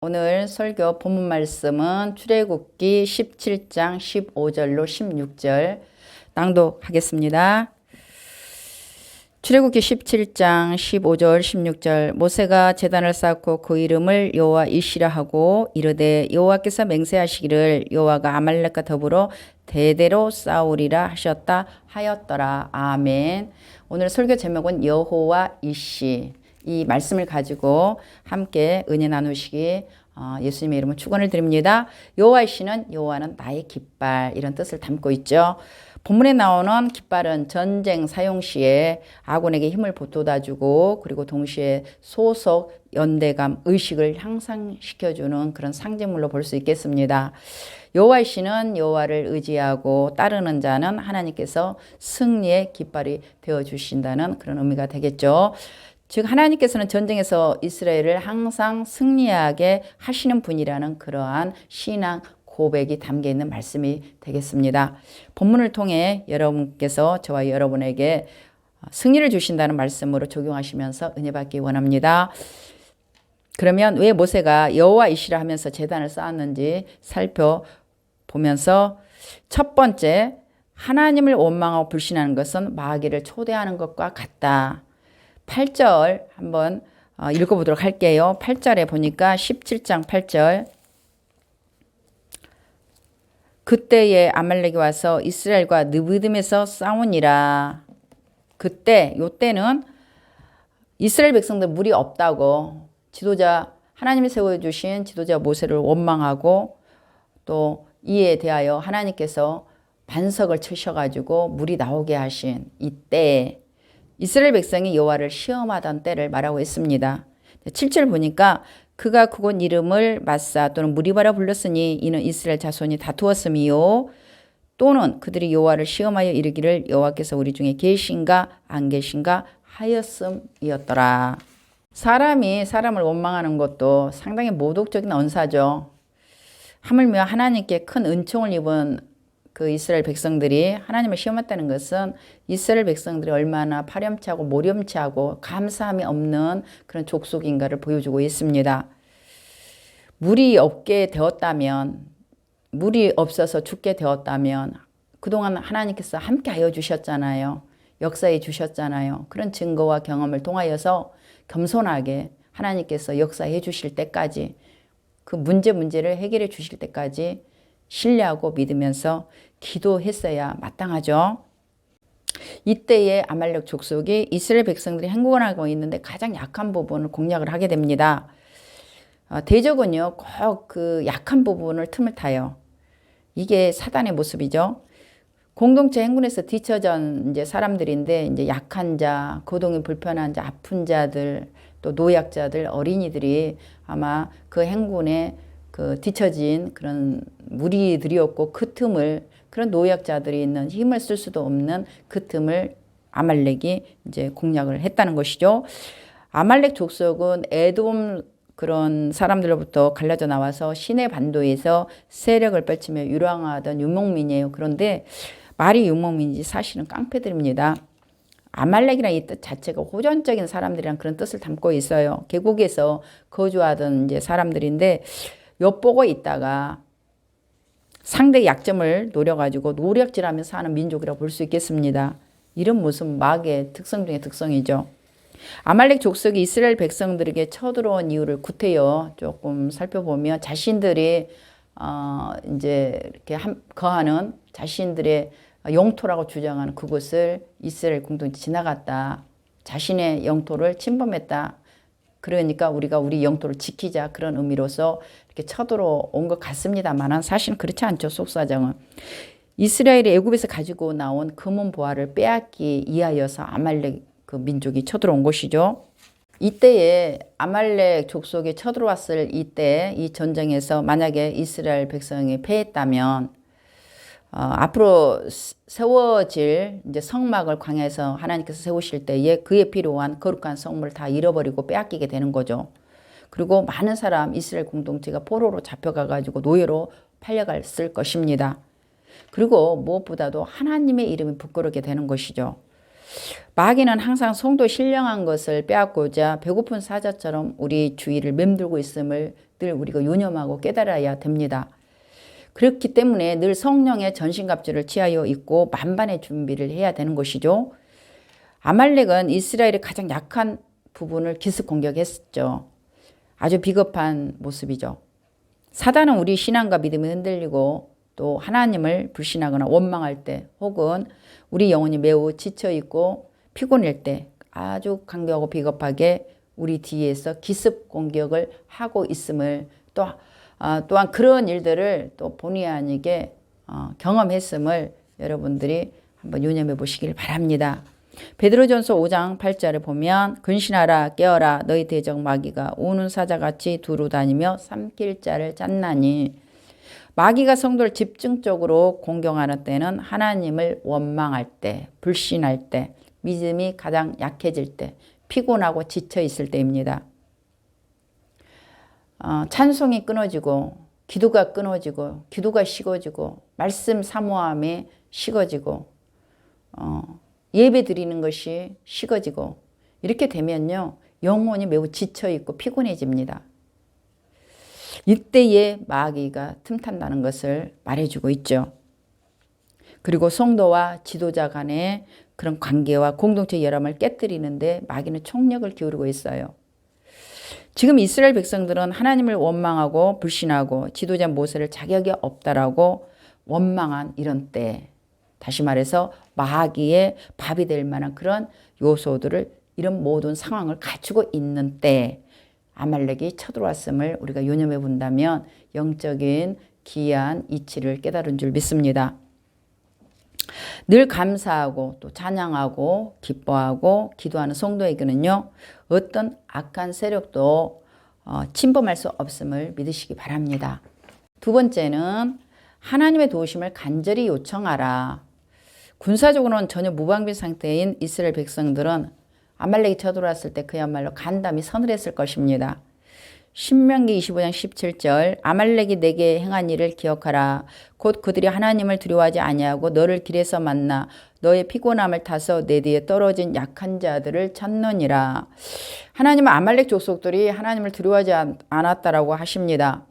오늘 설교 본문 말씀은 출애굽기 17장 15절로 16절 낭독하겠습니다. 출애굽기 17장 15절 16절 모세가 제단을 쌓고 그 이름을 여호와 이시라 하고 이르되 여호와께서 맹세하시기를 여호와가 아말렉과 더불어 대대로 싸우리라 하셨다 하였더라. 아멘. 오늘 설교 제목은 여호와 이시, 이 말씀을 가지고 함께 은혜 나누시기 예수님의 이름으로 축원을 드립니다. 여호와 이시는 여호와는 나의 깃발, 이런 뜻을 담고 있죠. 본문에 나오는 깃발은 전쟁 사용 시에 아군에게 힘을 북돋아주고 그리고 동시에 소속, 연대감, 의식을 향상시켜주는 그런 상징물로 볼 수 있겠습니다. 여호와 이시는 여호와를 의지하고 따르는 자는 하나님께서 승리의 깃발이 되어주신다는 그런 의미가 되겠죠. 즉 하나님께서는 전쟁에서 이스라엘을 항상 승리하게 하시는 분이라는 그러한 신앙 고백이 담겨 있는 말씀이 되겠습니다. 본문을 통해 여러분께서 저와 여러분에게 승리를 주신다는 말씀으로 적용하시면서 은혜 받기 원합니다. 그러면 왜 모세가 여호와 이시라 하면서 제단을 쌓았는지 살펴보면서 첫 번째, 하나님을 원망하고 불신하는 것은 마귀를 초대하는 것과 같다. 8절 한번 읽어보도록 할게요. 8절에 보니까 17장 8절 그때에 아말렉이 와서 이스라엘과 느비딤에서 싸우니라. 그때, 요때는 이스라엘 백성들 물이 없다고 지도자, 하나님이 세워주신 지도자 모세를 원망하고 또 이에 대하여 하나님께서 반석을 치셔가지고 물이 나오게 하신 이때 이스라엘 백성이 여호와를 시험하던 때를 말하고 있습니다. 7절 보니까 그가 그곳 이름을 마사 또는 무리바라 불렀으니 이는 이스라엘 자손이 다투었음이요. 또는 그들이 여호와를 시험하여 이르기를 여호와께서 우리 중에 계신가 안 계신가 하였음이었더라. 사람이 사람을 원망하는 것도 상당히 모독적인 언사죠. 하물며 하나님께 큰 은총을 입은 그 이스라엘 백성들이 하나님을 시험했다는 것은 이스라엘 백성들이 얼마나 파렴치하고 모렴치하고 감사함이 없는 그런 족속인가를 보여주고 있습니다. 물이 없게 되었다면, 물이 없어서 죽게 되었다면 그동안 하나님께서 함께 하여 주셨잖아요. 역사해 주셨잖아요. 그런 증거와 경험을 통하여서 겸손하게 하나님께서 역사해 주실 때까지, 그 문제를 해결해 주실 때까지 신뢰하고 믿으면서 기도했어야 마땅하죠. 이때에 아말렉 족속이 이스라엘 백성들이 행군을 하고 있는데 가장 약한 부분을 공략을 하게 됩니다. 대적은요, 꼭 그 약한 부분을 틈을 타요. 이게 사단의 모습이죠. 공동체 행군에서 뒤처진 이제 사람들인데 이제 약한 자, 거동이 불편한 자, 아픈 자들, 또 노약자들, 어린이들이 아마 그 행군에 그 뒤처진 그런 무리들이었고 그 틈을, 그런 노약자들이 있는 힘을 쓸 수도 없는 그 틈을 아말렉이 이제 공략을 했다는 것이죠. 아말렉 족속은 에돔 그런 사람들로부터 갈라져 나와서 시내 반도에서 세력을 펼치며 유랑하던 유목민이에요. 그런데 말이 유목민이지 사실은 깡패들입니다. 아말렉이라는 이 뜻 자체가 호전적인 사람들이란 그런 뜻을 담고 있어요. 계곡에서 거주하던 이제 사람들인데 엿보고 있다가 상대의 약점을 노려가지고 노략질하면서 사는 민족이라고 볼 수 있겠습니다. 이런 모습 마귀의 특성 중의 특성이죠. 아말렉 족속이 이스라엘 백성들에게 쳐들어온 이유를 구태여 조금 살펴보면 자신들이 이제 이렇게 거하는 자신들의 영토라고 주장하는 그곳을 이스라엘 공동체 지나갔다. 자신의 영토를 침범했다. 그러니까 우리가 우리 영토를 지키자, 그런 의미로서 이렇게 쳐들어온 것 같습니다만 사실은 그렇지 않죠. 속사정은. 이스라엘이 애굽에서 가지고 나온 금은 보화를 빼앗기 위하여서 아말렉 그 민족이 쳐들어온 것이죠. 이때에 아말렉 족속이 쳐들어왔을 이때 이 전쟁에서 만약에 이스라엘 백성이 패했다면 앞으로 세워질 이제 성막을 광야에서 하나님께서 세우실 때에 그에 필요한 거룩한 성물을 다 잃어버리고 빼앗기게 되는 거죠. 그리고 많은 사람 이스라엘 공동체가 포로로 잡혀가가지고 노예로 팔려갔을 것입니다. 그리고 무엇보다도 하나님의 이름이 부끄럽게 되는 것이죠. 마귀는 항상 성도 신령한 것을 빼앗고자 배고픈 사자처럼 우리 주위를 맴돌고 있음을 늘 우리가 유념하고 깨달아야 됩니다. 그렇기 때문에 늘 성령의 전신갑주를 취하여 있고 만반의 준비를 해야 되는 것이죠. 아말렉은 이스라엘의 가장 약한 부분을 기습 공격했죠. 아주 비겁한 모습이죠. 사단은 우리 신앙과 믿음이 흔들리고 또 하나님을 불신하거나 원망할 때 혹은 우리 영혼이 매우 지쳐있고 피곤할 때 아주 강경하고 비겁하게 우리 뒤에서 기습 공격을 하고 있음을 또한 그런 일들을 또 본의 아니게 경험했음을 여러분들이 한번 유념해 보시길 바랍니다. 베드로전서 5장 8절을 보면 근신하라 깨어라 너희 대적 마귀가 우는 사자같이 두루 다니며 삼킬 자를 찾나니 마귀가 성도를 집중적으로 공격하는 때는 하나님을 원망할 때, 불신할 때, 믿음이 가장 약해질 때, 피곤하고 지쳐 있을 때입니다. 찬송이 끊어지고 기도가 끊어지고 기도가 식어지고 말씀 사모함이 식어지고 예배 드리는 것이 식어지고 이렇게 되면요 영혼이 매우 지쳐있고 피곤해집니다. 이때에 마귀가 틈탄다는 것을 말해주고 있죠. 그리고 성도와 지도자 간의 그런 관계와 공동체 열함을 깨뜨리는데 마귀는 총력을 기울이고 있어요. 지금 이스라엘 백성들은 하나님을 원망하고 불신하고 지도자 모세를 자격이 없다라고 원망한 이런 때, 다시 말해서 마귀의 밥이 될 만한 그런 요소들을 이런 모든 상황을 갖추고 있는 때 아말렉이 쳐들어왔음을 우리가 유념해 본다면 영적인 기이한 이치를 깨달은 줄 믿습니다. 늘 감사하고 또 찬양하고 기뻐하고 기도하는 성도에게는요 어떤 악한 세력도 침범할 수 없음을 믿으시기 바랍니다. 두 번째는 하나님의 도우심을 간절히 요청하라. 군사적으로는 전혀 무방비 상태인 이스라엘 백성들은 아말렉이 쳐들어왔을 때 그야말로 간담이 서늘했을 것입니다. 신명기 25장 17절 아말렉이 내게 행한 일을 기억하라. 곧 그들이 하나님을 두려워하지 아니하고 너를 길에서 만나 너의 피곤함을 타서 내 뒤에 떨어진 약한 자들을 찾느니라. 하나님은 아말렉 족속들이 하나님을 두려워하지 않았다라고 하십니다.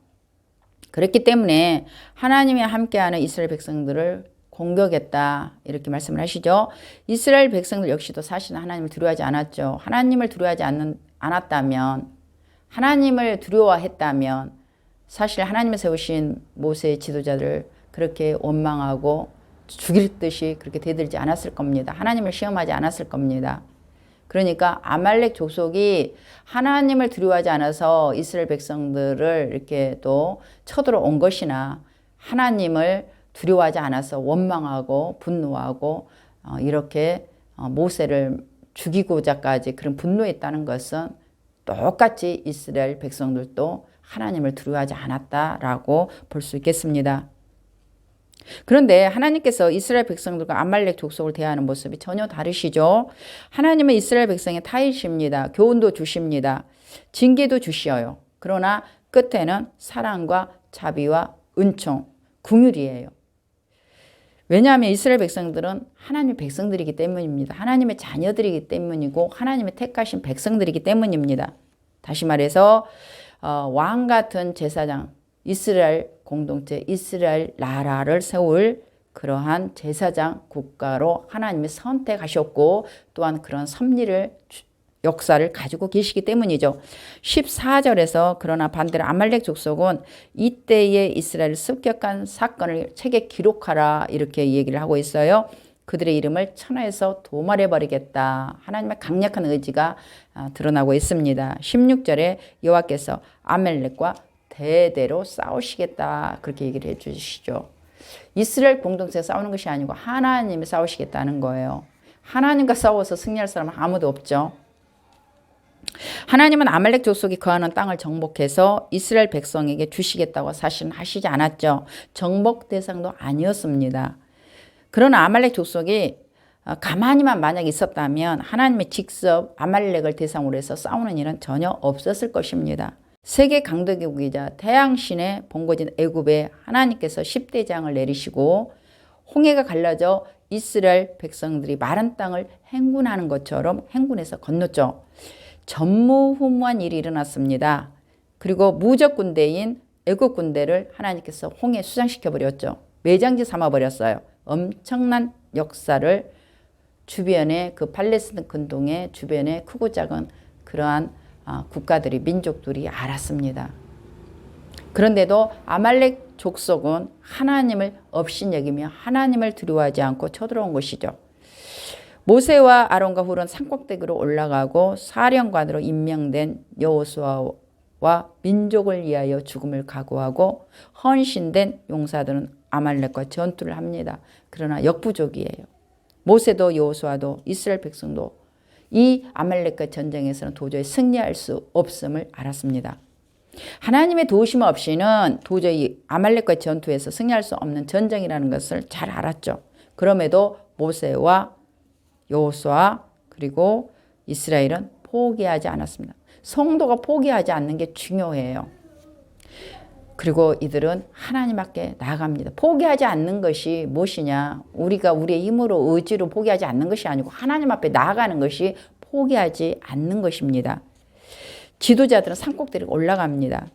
그렇기 때문에 하나님이 함께하는 이스라엘 백성들을 공격했다 이렇게 말씀을 하시죠. 이스라엘 백성들 역시도 사실은 하나님을 두려워하지 않았죠. 하나님을 두려워하지 않았다면 하나님을 두려워했다면 사실 하나님이 세우신 모세의 지도자들 그렇게 원망하고 죽일 듯이 그렇게 대들지 않았을 겁니다. 하나님을 시험하지 않았을 겁니다. 그러니까 아말렉 족속이 하나님을 두려워하지 않아서 이스라엘 백성들을 이렇게 또 쳐들어온 것이나 하나님을 두려워하지 않아서 원망하고 분노하고 이렇게 모세를 죽이고자까지 그런 분노했다는 것은 똑같이 이스라엘 백성들도 하나님을 두려워하지 않았다라고 볼 수 있겠습니다. 그런데 하나님께서 이스라엘 백성들과 아말렉 족속을 대하는 모습이 전혀 다르시죠. 하나님은 이스라엘 백성의 타이십니다. 교훈도 주십니다. 징계도 주시어요. 그러나 끝에는 사랑과 자비와 은총, 긍휼이에요. 왜냐하면 이스라엘 백성들은 하나님의 백성들이기 때문입니다. 하나님의 자녀들이기 때문이고 하나님의 택하신 백성들이기 때문입니다. 다시 말해서 왕 같은 제사장, 이스라엘 공동체, 이스라엘 나라를 세울 그러한 제사장 국가로 하나님이 선택하셨고 또한 그런 섭리를 역사를 가지고 계시기 때문이죠. 14절에서 그러나 반대로 아말렉 족속은 이때에 이스라엘을 습격한 사건을 책에 기록하라 이렇게 얘기를 하고 있어요. 그들의 이름을 천하에서 도말해버리겠다. 하나님의 강력한 의지가 드러나고 있습니다. 16절에 여호와께서 아말렉과 대대로 싸우시겠다 그렇게 얘기를 해주시죠. 이스라엘 공동체가 싸우는 것이 아니고 하나님이 싸우시겠다는 거예요. 하나님과 싸워서 승리할 사람은 아무도 없죠. 하나님은 아말렉 족속이 거하는 땅을 정복해서 이스라엘 백성에게 주시겠다고 사실은 하시지 않았죠. 정복 대상도 아니었습니다. 그러나 아말렉 족속이 가만히만 만약 있었다면 하나님이 직접 아말렉을 대상으로 해서 싸우는 일은 전혀 없었을 것입니다. 세계 강대국이자 태양신의 본거진 애굽에 하나님께서 10대장을 내리시고 홍해가 갈라져 이스라엘 백성들이 마른 땅을 행군하는 것처럼 행군해서 건넜죠. 전무후무한 일이 일어났습니다. 그리고 무적 군대인 애국 군대를 하나님께서 홍해에 수장시켜 버렸죠. 매장지 삼아 버렸어요. 엄청난 역사를 주변에 그 팔레스틴 근동의 주변에 크고 작은 그러한 국가들이 민족들이 알았습니다. 그런데도 아말렉 족속은 하나님을 업신여기며 하나님을 두려워하지 않고 쳐들어온 것이죠. 모세와 아론과 훌은 산꼭대기로 올라가고 사령관으로 임명된 여호수아와 민족을 위하여 죽음을 각오하고 헌신된 용사들은 아말렉과 전투를 합니다. 그러나 역부족이에요. 모세도 여호수아도 이스라엘 백성도 이 아말렉과 전쟁에서는 도저히 승리할 수 없음을 알았습니다. 하나님의 도우심 없이는 도저히 아말렉과 전투에서 승리할 수 없는 전쟁이라는 것을 잘 알았죠. 그럼에도 모세와 여호수아 그리고 이스라엘은 포기하지 않았습니다. 성도가 포기하지 않는 게 중요해요. 그리고 이들은 하나님 앞에 나아갑니다. 포기하지 않는 것이 무엇이냐? 우리가 우리의 힘으로 의지로 포기하지 않는 것이 아니고 하나님 앞에 나아가는 것이 포기하지 않는 것입니다. 지도자들은 산꼭대기로 올라갑니다.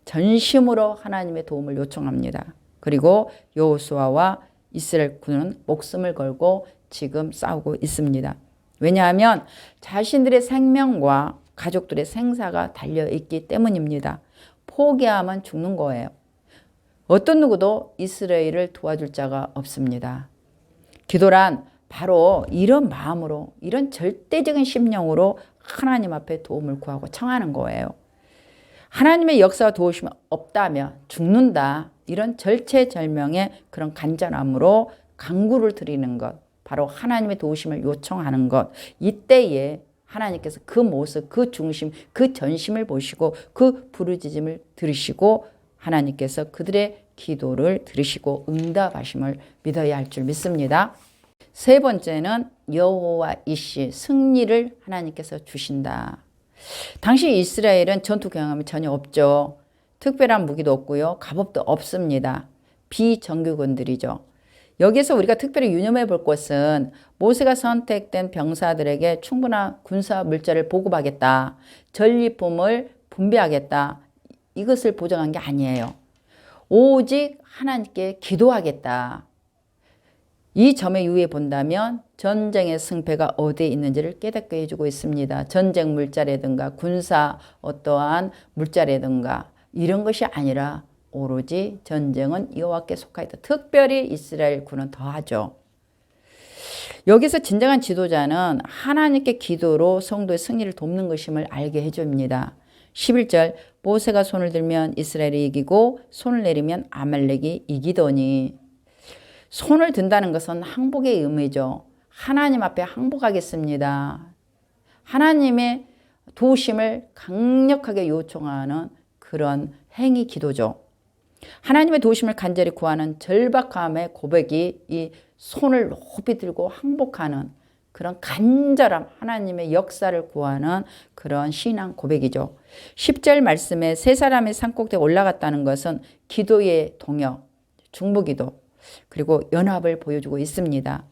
전심으로 하나님의 도움을 요청합니다. 그리고 여호수아와 이스라엘 군은 목숨을 걸고 지금 싸우고 있습니다. 왜냐하면 자신들의 생명과 가족들의 생사가 달려있기 때문입니다. 포기하면 죽는 거예요. 어떤 누구도 이스라엘을 도와줄 자가 없습니다. 기도란 바로 이런 마음으로 이런 절대적인 심령으로 하나님 앞에 도움을 구하고 청하는 거예요. 하나님의 역사와 도우심이 없다면 죽는다. 이런 절체절명의 그런 간절함으로 간구를 드리는 것. 바로 하나님의 도우심을 요청하는 것. 이때에 하나님께서 그 모습, 그 중심, 그 전심을 보시고 그 부르짖음을 들으시고 하나님께서 그들의 기도를 들으시고 응답하심을 믿어야 할 줄 믿습니다. 세 번째는 여호와 이시, 승리를 하나님께서 주신다. 당시 이스라엘은 전투 경험이 전혀 없죠. 특별한 무기도 없고요. 갑옷도 없습니다. 비정규군들이죠. 여기서 우리가 특별히 유념해 볼 것은 모세가 선택된 병사들에게 충분한 군사 물자를 보급하겠다. 전리품을 분배하겠다. 이것을 보장한 게 아니에요. 오직 하나님께 기도하겠다. 이 점에 유의해 본다면 전쟁의 승패가 어디에 있는지를 깨닫게 해주고 있습니다. 전쟁 물자라든가 군사 어떠한 물자라든가 이런 것이 아니라 오로지 전쟁은 여호와께 속하였다. 특별히 이스라엘 군은 더하죠. 여기서 진정한 지도자는 하나님께 기도로 성도의 승리를 돕는 것임을 알게 해줍니다. 11절 모세가 손을 들면 이스라엘이 이기고 손을 내리면 아말렉이 이기더니 손을 든다는 것은 항복의 의미죠. 하나님 앞에 항복하겠습니다. 하나님의 도우심을 강력하게 요청하는 그런 행위 기도죠. 하나님의 도우심을 간절히 구하는 절박함의 고백이 이 손을 높이 들고 항복하는 그런 간절함, 하나님의 역사를 구하는 그런 신앙 고백이죠. 10절 말씀에 세 사람이 산꼭대기에 올라갔다는 것은 기도의 동역, 중보기도 그리고 연합을 보여주고 있습니다.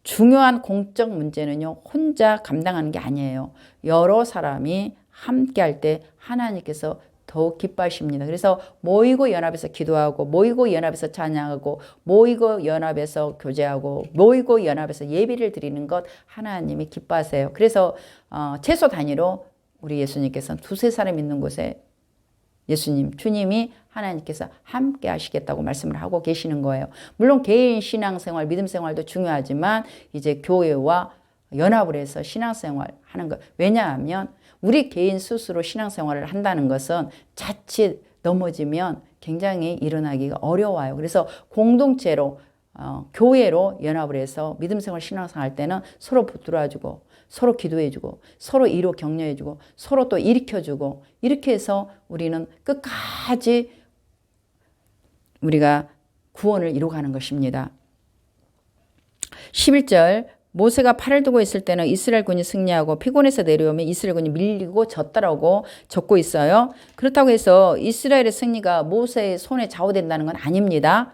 중요한 공적 문제는요, 혼자 감당하는 게 아니에요. 여러 사람이 함께 할 때 하나님께서 더욱 기뻐하십니다. 그래서 모이고 연합해서 기도하고 모이고 연합해서 찬양하고 모이고 연합해서 교제하고 모이고 연합해서 예배를 드리는 것 하나님이 기뻐하세요. 그래서 최소 단위로 우리 예수님께서는 두세 사람 있는 곳에 예수님, 주님이 하나님께서 함께 하시겠다고 말씀을 하고 계시는 거예요. 물론 개인 신앙생활, 믿음생활도 중요하지만 이제 교회와 연합을 해서 신앙생활 하는 것. 왜냐하면 우리 개인 스스로 신앙생활을 한다는 것은 자칫 넘어지면 굉장히 일어나기가 어려워요. 그래서 공동체로 교회로 연합을 해서 믿음생활 신앙생활 할 때는 서로 붙들어주고 서로 기도해주고 서로 이로 격려해주고 서로 또 일으켜주고 이렇게 해서 우리는 끝까지 우리가 구원을 이루어가는 것입니다. 11절 모세가 팔을 두고 있을 때는 이스라엘 군이 승리하고 피곤해서 내려오면 이스라엘 군이 밀리고 졌다라고 적고 있어요. 그렇다고 해서 이스라엘의 승리가 모세의 손에 좌우된다는 건 아닙니다.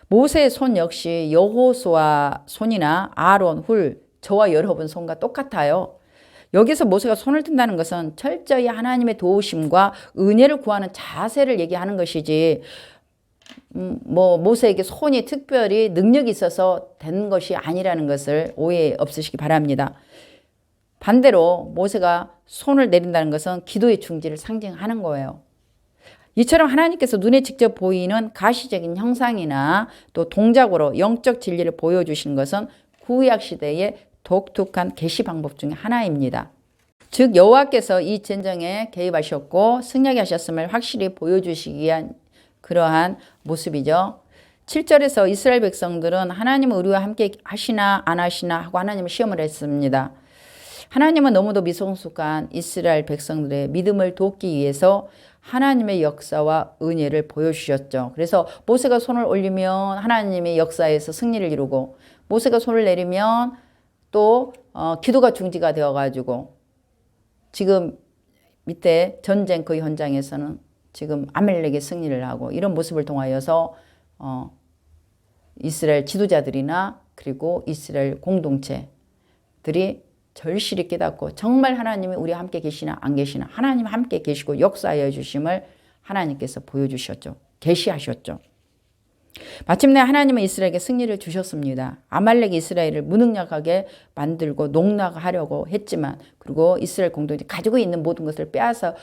모세의 손 역시 여호수아 손이나 아론, 훌, 저와 여러분 손과 똑같아요. 여기서 모세가 손을 든다는 것은 철저히 하나님의 도우심과 은혜를 구하는 자세를 얘기하는 것이지, 모세에게 손이 특별히 능력이 있어서 된 것이 아니라는 것을 오해 없으시기 바랍니다. 반대로 모세가 손을 내린다는 것은 기도의 중지를 상징하는 거예요. 이처럼 하나님께서 눈에 직접 보이는 가시적인 형상이나 또 동작으로 영적 진리를 보여주시는 것은 구약 시대의 독특한 계시 방법 중에 하나입니다. 즉 여호와께서 이 전쟁에 개입하셨고 승리하게 하셨음을 확실히 보여주시기 위한 그러한 모습이죠. 7절에서 이스라엘 백성들은 하나님은 우리와 함께 하시나 안 하시나 하고 하나님을 시험을 했습니다. 하나님은 너무도 미성숙한 이스라엘 백성들의 믿음을 돕기 위해서 하나님의 역사와 은혜를 보여주셨죠. 그래서 모세가 손을 올리면 하나님의 역사에서 승리를 이루고, 모세가 손을 내리면 또 기도가 중지가 되어가지고, 지금 밑에 전쟁 그 현장에서는 지금 아말렉의 승리를 하고, 이런 모습을 통하여서 이스라엘 지도자들이나 그리고 이스라엘 공동체들이 절실히 깨닫고 정말 하나님이 우리와 함께 계시나 안 계시나, 하나님 함께 계시고 역사하여 주심을 하나님께서 보여주셨죠. 계시하셨죠. 마침내 하나님은 이스라엘에게 승리를 주셨습니다. 아말렉이 이스라엘을 무능력하게 만들고 농락하려고 했지만, 그리고 이스라엘 공동체 가지고 있는 모든 것을 빼앗아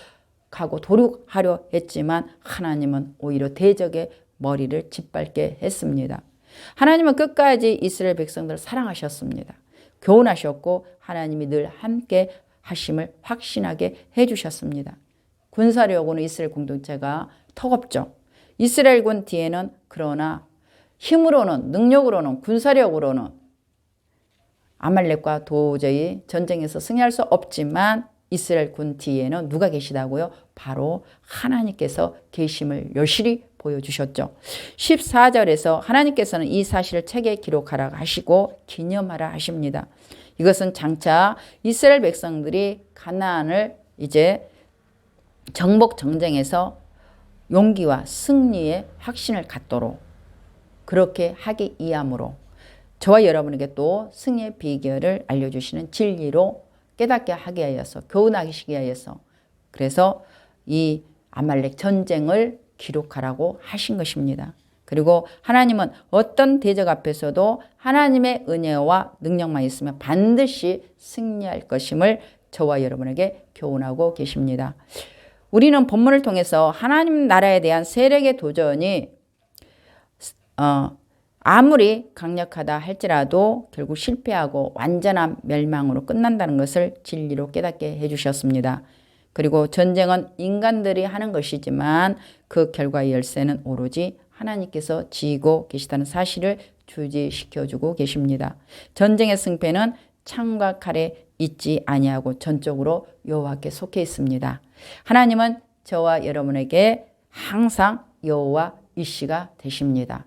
가고 도륙하려 했지만 하나님은 오히려 대적의 머리를 짓밟게 했습니다. 하나님은 끝까지 이스라엘 백성들을 사랑하셨습니다. 교훈하셨고 하나님이 늘 함께 하심을 확신하게 해주셨습니다. 군사력으로는 이스라엘 공동체가 턱없죠. 이스라엘군 뒤에는, 그러나 힘으로는, 능력으로는, 군사력으로는 아말렉과 도저히 전쟁에서 승리할 수 없지만 이스라엘 군 뒤에는 누가 계시다고요? 바로 하나님께서 계심을 여실히 보여주셨죠. 14절에서 하나님께서는 이 사실을 책에 기록하라 하시고 기념하라 하십니다. 이것은 장차 이스라엘 백성들이 가나안을 이제 정복 전쟁에서 용기와 승리의 확신을 갖도록 그렇게 하기 위함으로 저와 여러분에게 또 승리의 비결을 알려주시는 진리로 깨닫게 하기 위하여서, 교훈하시기 위하여서, 그래서 이 아말렉 전쟁을 기록하라고 하신 것입니다. 그리고 하나님은 어떤 대적 앞에서도 하나님의 은혜와 능력만 있으면 반드시 승리할 것임을 저와 여러분에게 교훈하고 계십니다. 우리는 본문을 통해서 하나님 나라에 대한 세력의 도전이 아무리 강력하다 할지라도 결국 실패하고 완전한 멸망으로 끝난다는 것을 진리로 깨닫게 해주셨습니다. 그리고 전쟁은 인간들이 하는 것이지만 그 결과의 열쇠는 오로지 하나님께서 지고 계시다는 사실을 주지시켜주고 계십니다. 전쟁의 승패는 창과 칼에 있지 아니하고 전적으로 여호와께 속해 있습니다. 하나님은 저와 여러분에게 항상 여호와 이시가 되십니다.